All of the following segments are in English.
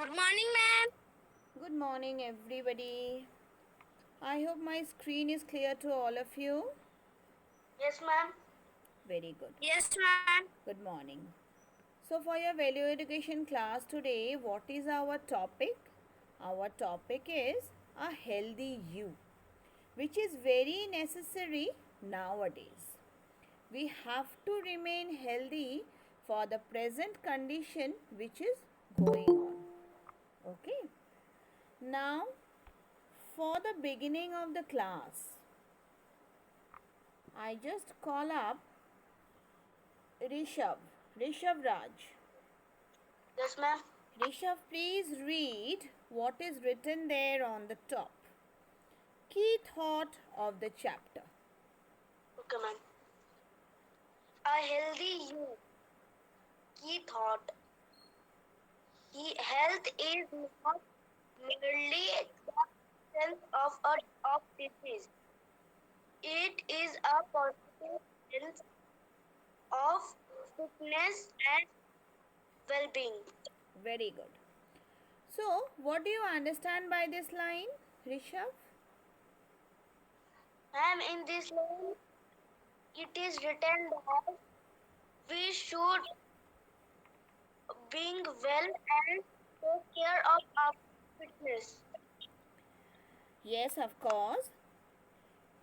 Good morning, ma'am. Good morning, everybody. I hope my screen is clear to all of you. Yes, ma'am. Very good. Yes, ma'am. Good morning. So, for your value education class today, what is our topic? Our topic is a healthy you, which is very necessary nowadays. We have to remain healthy for the present condition which is going on. Okay. Now, for the beginning of the class, I just call up Rishabh Raj. Yes, ma'am. Rishabh, please read what is written there on the top. Key thought of the chapter. Okay, ma'am. A healthy you. Key thought. Health is not merely the absence of disease. It is a positive sense of fitness and well-being. Very good. So, what do you understand by this line, Rishabh? Ma'am, in this line, it is written that we should being well and take care of our fitness. Yes, of course.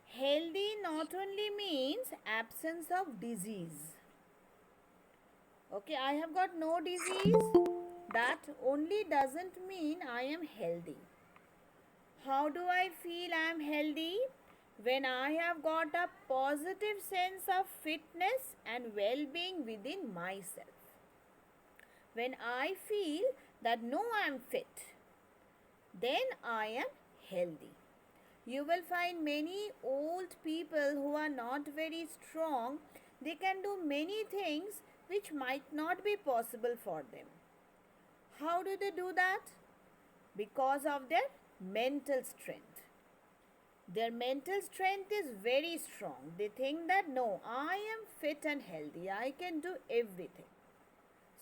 Healthy not only means absence of disease. Okay, I have got no disease. That only doesn't mean I am healthy. How do I feel I am healthy? When I have got a positive sense of fitness and well being within myself. When I feel that no, I am fit, then I am healthy. You will find many old people who are not very strong. They can do many things which might not be possible for them. How do they do that? Because of their mental strength. Their mental strength is very strong. They think that no, I am fit and healthy. I can do everything.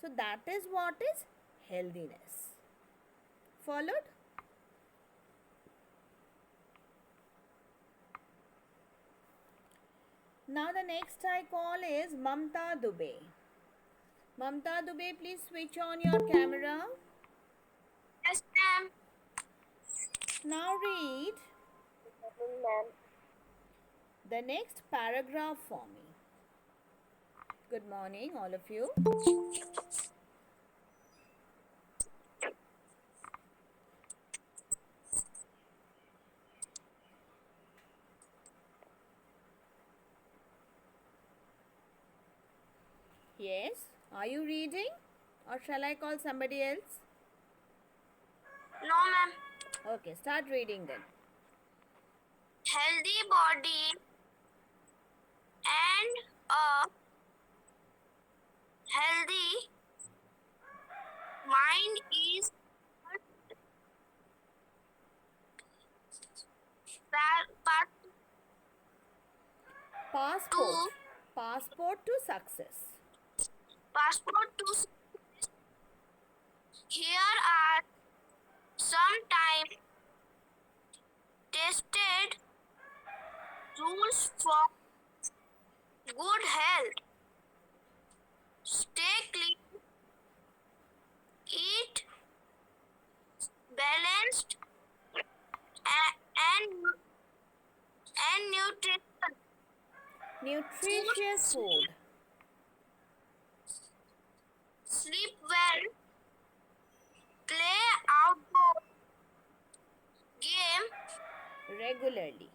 So that is what is healthiness. Followed? Now the next I call is Mamta Dubey. Mamta Dubey, please switch on your camera. Yes, ma'am. Now read Ma'am. the next paragraph for me. Good morning, all of you. Yes, are you reading? Or shall I call somebody else? No, ma'am. Okay, start reading then. Healthy body and a healthy mind is part Passport. to Passport to success. passport to here are some time tested rules for good health. Stay clean, eat balanced and nutrition food, Nutritious food. sleep well, play outdoor game Regularly.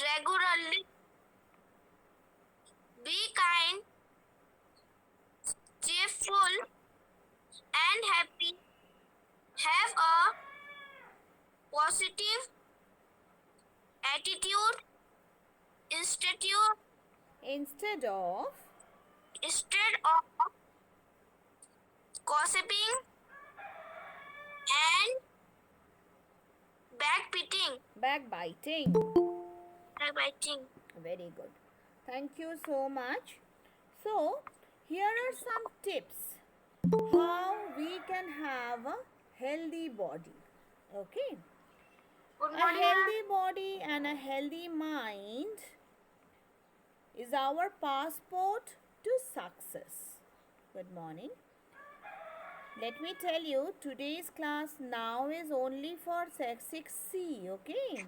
regularly, be kind, cheerful, and happy. Have a positive attitude Instead of instead of gossiping and backbiting. backbiting. Backbiting. Very good. Thank you so much. So, here are some tips how we can have a healthy body. Okay? Good A morning, healthy ma'am. body and a healthy mind is our passport to success. Good morning. Let me tell you, today's class now is only for 6C, okay?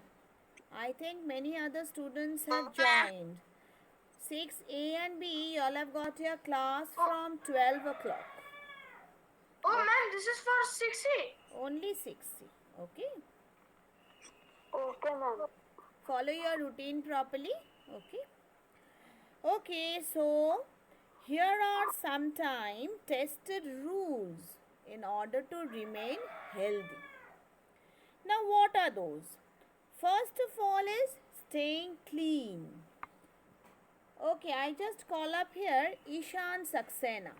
I think many other students have joined. 6A and B, you all have got your class Oh, from 12 o'clock. ma'am, this is for 6A. Only 6C, okay? Okay, ma'am. Follow your routine properly, okay? Okay, so here are some time tested rules in order to remain healthy. Now, what are those? First of all is staying clean. Okay, I just call up here Ishan Saxena.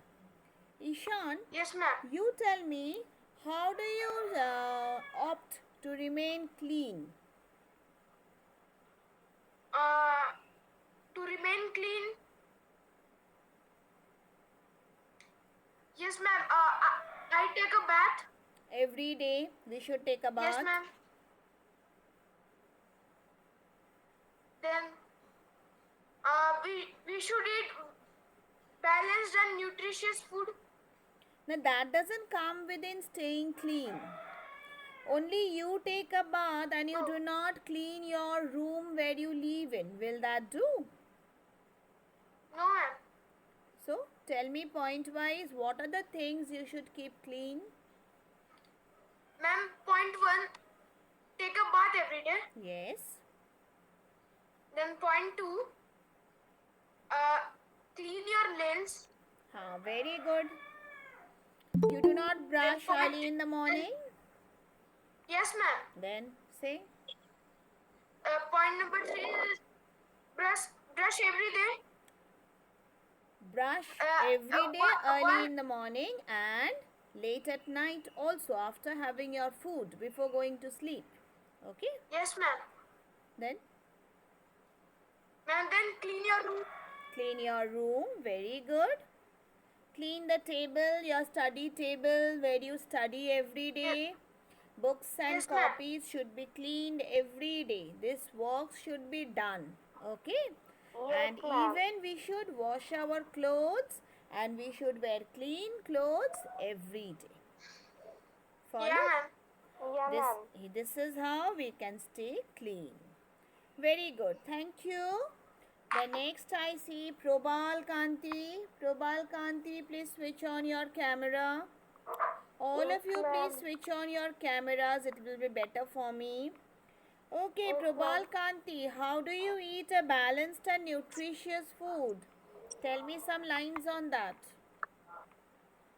Ishan, Yes, ma'am. you tell me, how do you opt to remain clean? To remain clean. Yes, ma'am. I take a bath. Every day we should take a Yes, bath. ma'am. Then, we should eat balanced and nutritious food. Now that doesn't come within staying clean. Only you take a bath and you do not clean your room where you live in. Will that do? No, ma'am. So tell me point wise, what are the things you should keep clean? Ma'am, point one, take a bath every day. Yes. Then point two, clean your nails. Very good. You do not brush early in the morning? Yes, ma'am. Then say. Point number three is brush every day. Brush every day early in the morning and late at night also after having your food before going to sleep. Okay? Yes, ma'am. Then Ma'am, then clean your room. clean your room. Very good. Clean the table, your study table where you study every day. Books and Yes, ma'am. copies should be cleaned every day. This work should be done. Okay? And ma'am. even we should wash our clothes and we should wear clean clothes every day. Follow? Yeah, ma'am. Yeah, This is how we can stay clean. Very good. Thank you. The next I see Probal Kanti. Probal Kanti, please switch on your camera. All of you, please switch on your cameras. It will be better for me. Okay, Probal Kanti, how do you eat a balanced and nutritious food? Tell me some lines on that.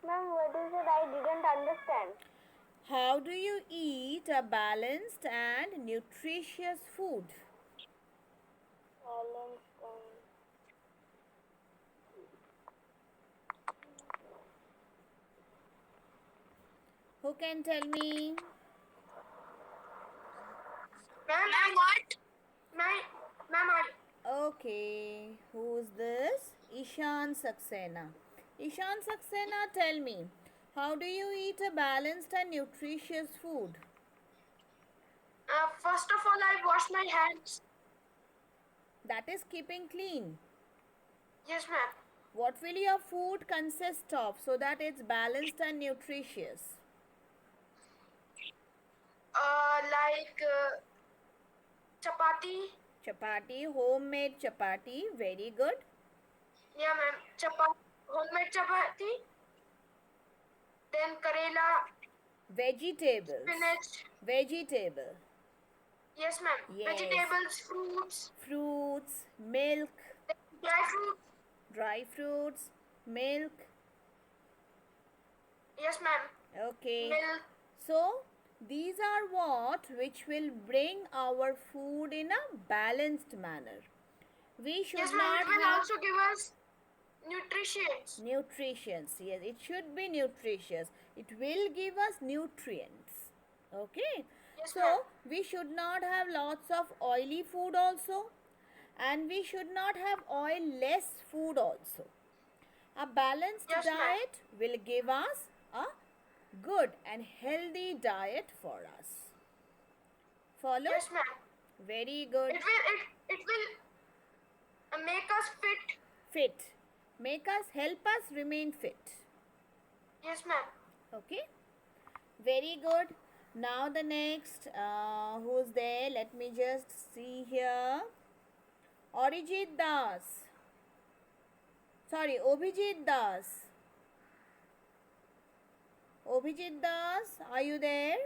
Ma'am, what is it? I didn't understand. How do you eat a balanced and nutritious food? Who can tell me? Ma'am, what? Ma'am, Okay, who's this? Ishan Saxena. Ishan Saxena, tell me, how do you eat a balanced and nutritious food? first of all, I wash my hands. That is keeping clean. Yes, ma'am. What will your food consist of so that it's balanced and nutritious? Chapati. Chapati, homemade chapati, very good. Yeah, ma'am. Homemade chapati. Then karela. Vegetables. Spinach. Vegetable. Yes, ma'am. Yes. Vegetables, fruits. Fruits, milk. Dry fruits. Dry fruits, milk. Yes, ma'am. Okay. Milk. So, these are what which will bring our food in a balanced manner. We should Yes, ma'am. not It will have also give us nutrition. nutritions. Yes, it should be nutritious. It will give us nutrients. Okay. Yes, So, ma'am. we should not have lots of oily food also. And we should not have oil less food also. A balanced Yes, ma'am. diet will give us a good and healthy diet for us. Follow? Yes, ma'am. Very good. It will make us fit. Fit. Help us remain fit. Yes, ma'am. Okay? Very good. Now the next, who's there? Let me just see here. Arijit Das. Sorry, Obhijit Das. Obhijit Das, are you there?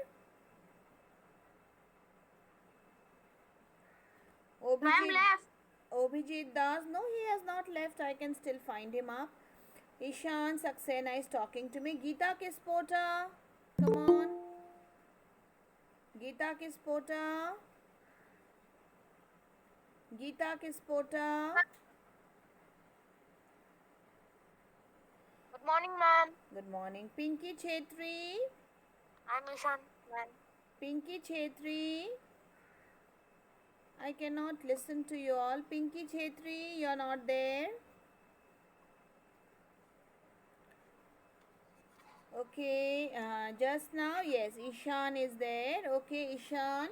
Ma'am left. Obhijit Das, no, he has not left. I can still find him up. Ishan Saxena is talking to me. Geeta Kispota, come on. Geeta Kispota. Geeta Kispota. Good morning, ma'am. Good morning. Pinky Chetri. I'm Ishan, ma'am. Pinky Chetri. I cannot listen to you all. Pinky Chetri, you're not there. Okay, just now, yes, Ishan is there. Okay, Ishan.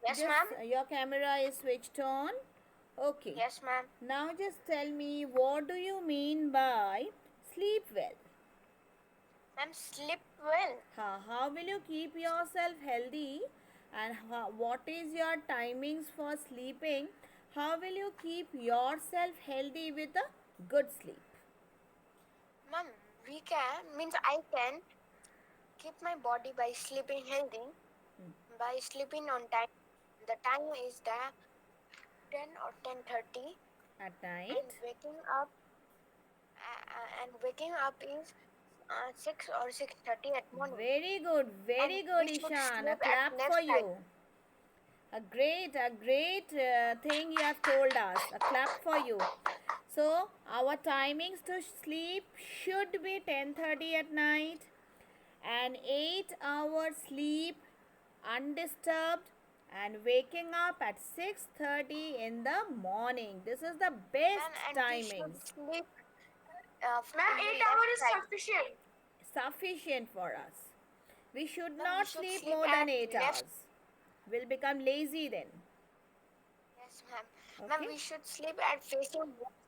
Yes, just, ma'am. Your camera is switched on. Okay. Yes, ma'am. Now just tell me, what do you mean by sleep well? Ma'am, sleep well. How will you keep yourself healthy, and what is your timings for sleeping? How will you keep yourself healthy with a good sleep? Ma'am, I can keep my body by sleeping healthy, by sleeping on time. The time is the 10 or 10:30. At night? And waking up is 6 or 6:30 at morning. Very good, Ishan. A clap for you. A great thing you have told us. A clap for you. So our timings to sleep should be 10:30 at night, and 8 hours sleep undisturbed, and waking up at 6:30 in the morning. This is the best timings. Sleep. Ma'am, 8 hours is sufficient. Sufficient for us. We should Ma'am, not we should sleep sleep more than at 8 less- hours. We'll become lazy then. Yes, ma'am. Okay. Ma'am, we should sleep at facing west.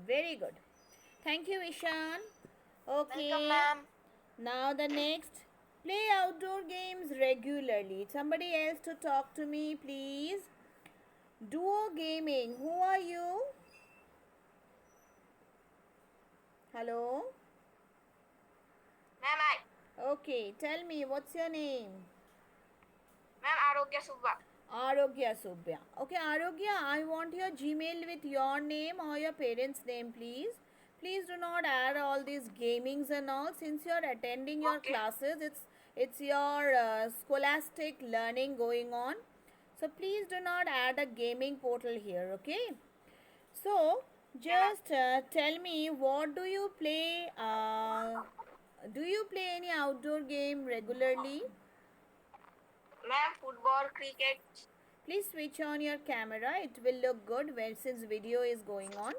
Very good. Thank you, Ishan. Okay. Welcome, ma'am. Now the next. Play outdoor games regularly. Somebody else to talk to me, please. Duo Gaming. Who are you? Hello? Ma'am, Okay, tell me, what's your name? Ma'am, Arogya Subba. Arogya Subhya. Okay, Arogya, I want your Gmail with your name or your parents' name, please. Please do not add all these gamings and all. Since you are attending your Okay. classes, it's your scholastic learning going on. So please do not add a gaming portal here, okay? So just tell me, what do you play? Do you play any outdoor game regularly? Ma'am, football, cricket. Please switch on your camera. It will look good when, since video is going on.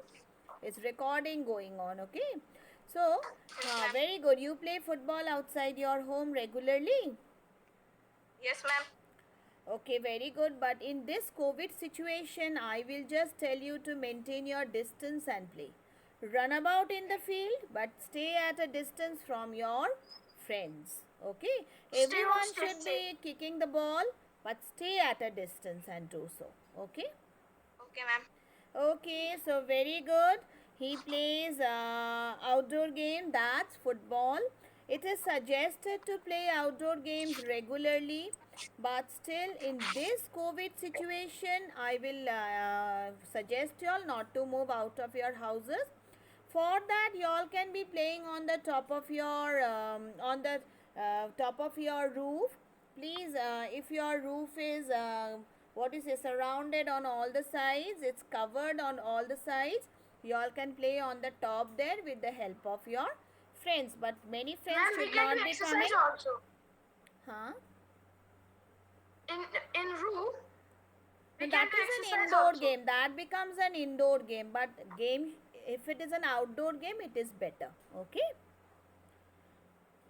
It's recording going on, okay? So, very good. You play football outside your home regularly? Yes, ma'am. Okay, very good. But in this COVID situation, I will just tell you to maintain your distance and play. Run about in the field, but stay at a distance from your friends. Okay? Everyone should be kicking the ball, but stay at a distance and do so. Okay? Okay, ma'am. Okay, so very good. He plays outdoor game, that's football. It is suggested to play outdoor games regularly, but still in this COVID situation, I will suggest you all not to move out of your houses. For that, you all can be playing on the top of your top of your roof. Please, if your roof is surrounded on all the sides, it's covered on all the sides, you all can play on the top there with the help of your friends. But many friends should not be coming. Also. Huh? In roof. That is an indoor game. That becomes an indoor game. But if it is an outdoor game, it is better. Okay?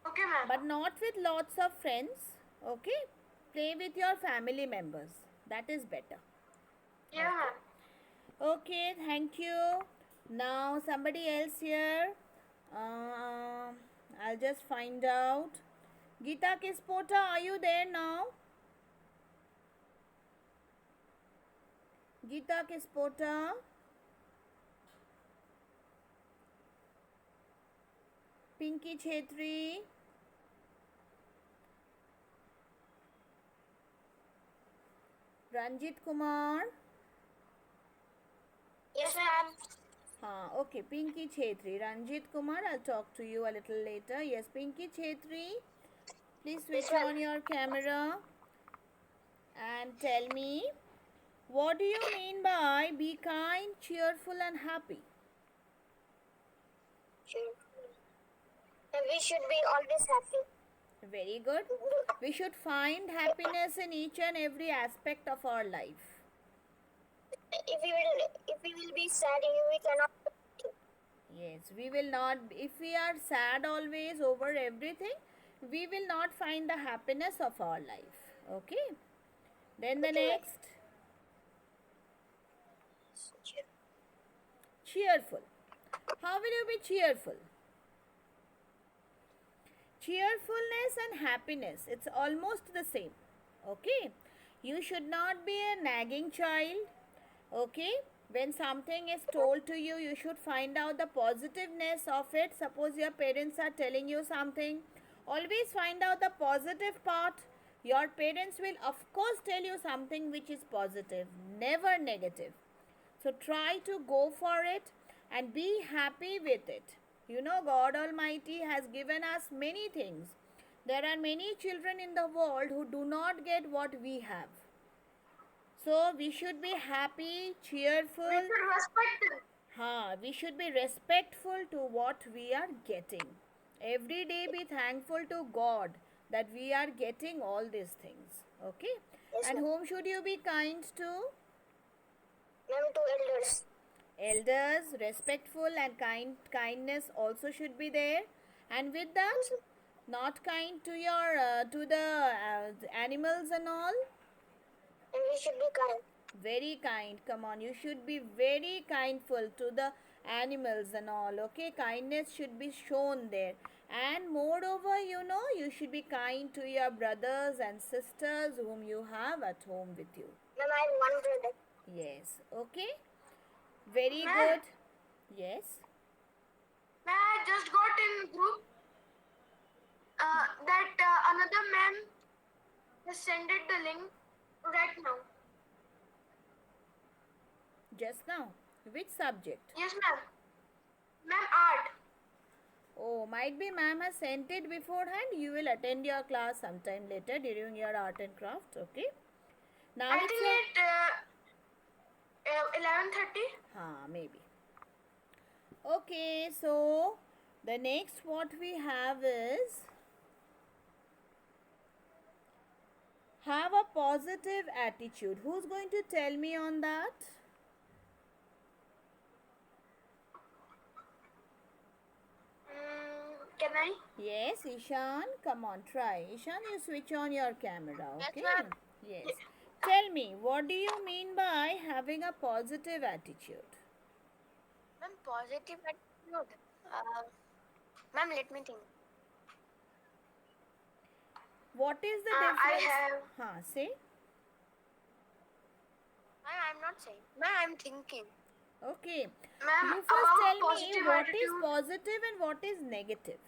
Okay, ma'am. but not with lots of friends. Okay, play with your family members. That is better. Yeah, ma'am. Okay, thank you. Now somebody else here. I'll just find out. Geeta Kispota, are you there now? Geeta Kispota. Pinky Chetri. Ranjit Kumar. Yes, ma'am. Okay, Pinky Chetri. Ranjit Kumar, I'll talk to you a little later. Yes, Pinky Chetri. Please switch ma'am. on your camera and tell me, what do you mean by be kind, cheerful, and happy? We should be always happy. Very good. We should find happiness in each and every aspect of our life. If we will be sad, we cannot. Yes, we will not, if we are sad always over everything, we will not find the happiness of our life. Okay. Then the next, cheerful. How will you be cheerful? Cheerfulness and happiness, it's almost the same. Okay. You should not be a nagging child. Okay. When something is told to you, you should find out the positiveness of it. Suppose your parents are telling you something, always find out the positive part. Your parents will of course tell you something which is positive, never negative. So try to go for it and be happy with it. You know, God Almighty has given us many things. There are many children in the world who do not get what we have. So we should be happy, cheerful. We should respect them. We should be respectful to what we are getting. Every day be thankful to God that we are getting all these things. Okay? Yes, and ma'am. whom should you be kind to? Ma'am, to elders. Elders, respectful and kindness also should be there. And with that, not kind to your to the animals and all. And we should be kind. Very kind. Come on, you should be very kindful to the animals and all. Okay, kindness should be shown there. And moreover, you should be kind to your brothers and sisters whom you have at home with you. Ma'am, I have one brother. Yes. Okay. Very Ma'am. good. Yes. Ma'am, I just got in group that another ma'am has sent it the link right now. Just now. Which subject? Yes, ma'am. Ma'am, art. Oh, might be ma'am has sent it beforehand. You will attend your class sometime later during your art and craft. Okay. Now I it's think at 11:30. Maybe. Okay, so the next what we have is have a positive attitude. Who's going to tell me on that? Can I? Yes, Ishan. Come on, try. Ishan, you switch on your camera, okay? Yes, ma'am. Yes. Tell me, what do you mean by having a positive attitude? Ma'am, positive attitude. Ma'am, let me think. What is the I difference? have. Say. I'm not saying. Ma'am, I'm thinking. Okay. Ma'am, You first tell me positive what is attitude. positive and what is negative.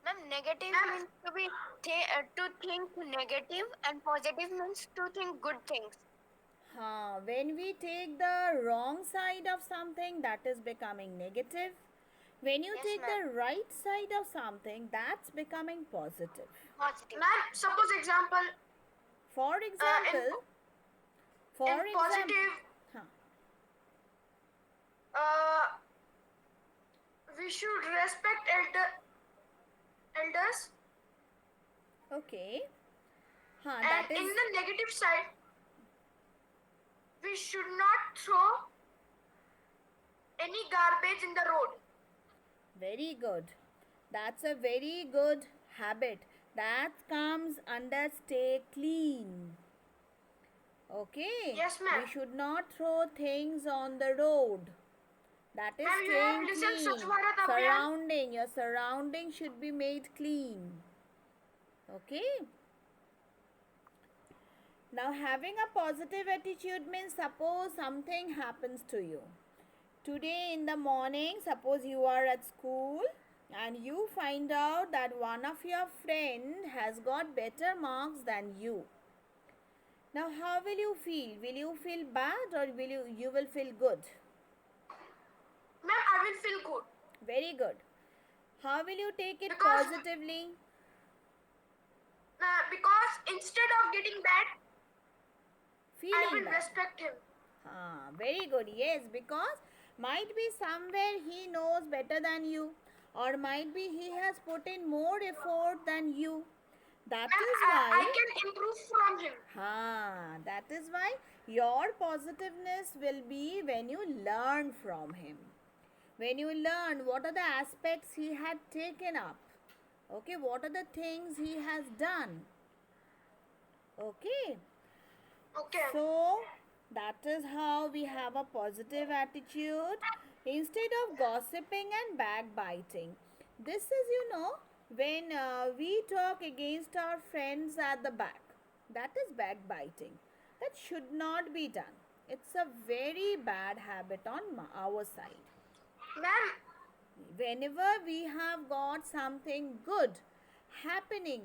Ma'am, negative means to be to think negative, and positive means to think good things. When we take the wrong side of something, that is becoming negative. When you Yes, take ma'am. the right side of something, that's becoming positive. Positive. Ma'am, suppose example. For example, Positive. We should respect elders. Okay. And That is in the negative side, we should not throw any garbage in the road. very good. That's a very good habit that comes under stay clean. Okay, Yes, we ma'am. should not throw things on the road. That is Ma'am, you have staying listened Swachh clean. Bharat Abhiyan? Surrounding, your surrounding should be made clean. Okay. Now, having a positive attitude means suppose something happens to you. Today in the morning, suppose you are at school and you find out that one of your friend has got better marks than you. Now, how will you feel? Will you feel bad or you will feel good? Ma'am, I will feel good. Very good. How will you take it Because, positively? because instead of getting bad, I Feeling will bad. respect him. Very good. Yes, because might be somewhere he knows better than you, or might be he has put in more effort than you. That Ma'am, is I why, can improve from him. that is why your positiveness will be when you learn from him. When you learn what are the aspects he had taken up. Okay, what are the things he has done. Okay. Okay. So that is how we have a positive attitude instead of gossiping and backbiting. This is, when we talk against our friends at the back. That is backbiting. That should not be done. It's a very bad habit on our side. Ma'am, Whenever we have got something good happening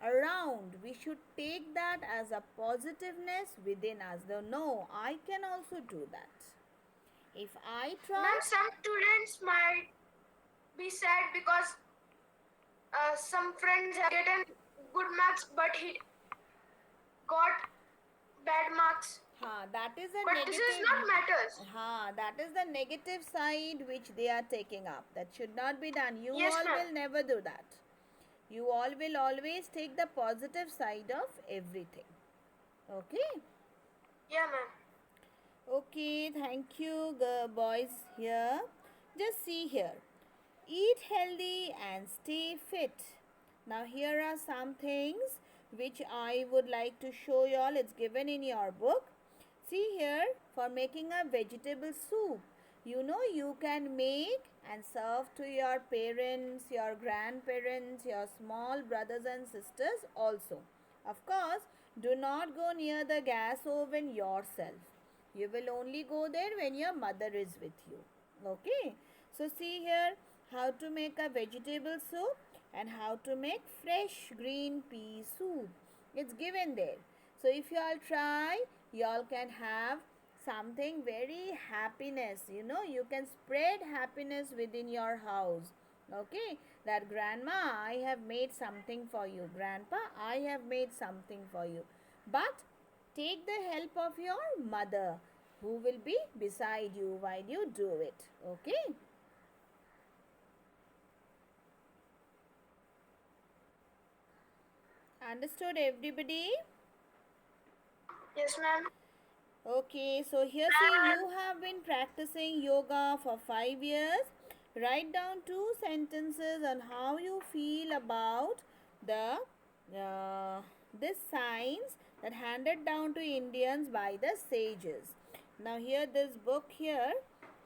around, we should take that as a positiveness within us. Though, no, I can also do that. If I try, ma'am, some students might be sad because some friends have gotten good marks, but he got bad marks. that is a But this is negative. not matters. That is the negative side which they are taking up. That should not be done. You Yes, all ma'am. will never do that. You all will always take the positive side of everything. Okay. Yeah, ma'am. Okay, thank you, boys. Here, just see here. Eat healthy and stay fit. Now, here are some things which I would like to show you all. It's given in your book. See here, for making a vegetable soup, you can make and serve to your parents, your grandparents, your small brothers and sisters also. Of course, do not go near the gas oven yourself. You will only go there when your mother is with you. Okay. So see here how to make a vegetable soup and how to make fresh green pea soup. It's given there. So if you all try, you all can have something very happiness. You can spread happiness within your house. Okay, that grandma, I have made something for you. Grandpa, I have made something for you. But take the help of your mother who will be beside you while you do it. Okay. Understood, everybody? Yes, ma'am. Okay, so here see you have been practicing yoga for 5 years. Write down 2 sentences on how you feel about the this science that handed down to Indians by the sages. Now here this book here,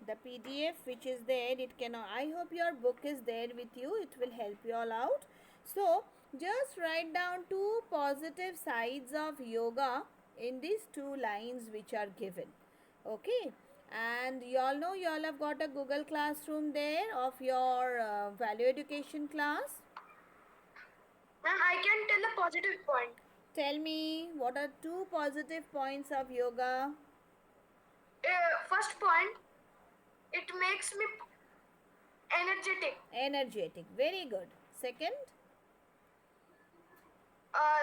the PDF which is there, it cannot. I hope your book is there with you. It will help you all out. So just write down 2 positive sides of yoga in these 2 lines which are given. Okay. And you all know you all have got a Google Classroom there of your value education class. Ma'am, I can tell a positive point. Tell me what are 2 positive points of yoga? First point, it makes me energetic. Energetic. Very good. Second?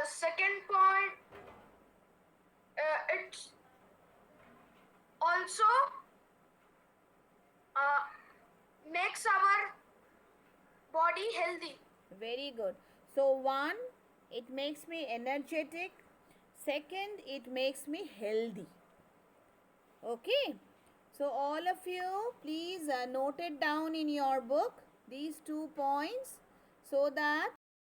Second point, it's also uh, makes our body healthy. Very good. So, one, it makes me energetic. Second, it makes me healthy. Okay. So, all of you, please note it down in your book, these 2 points, so that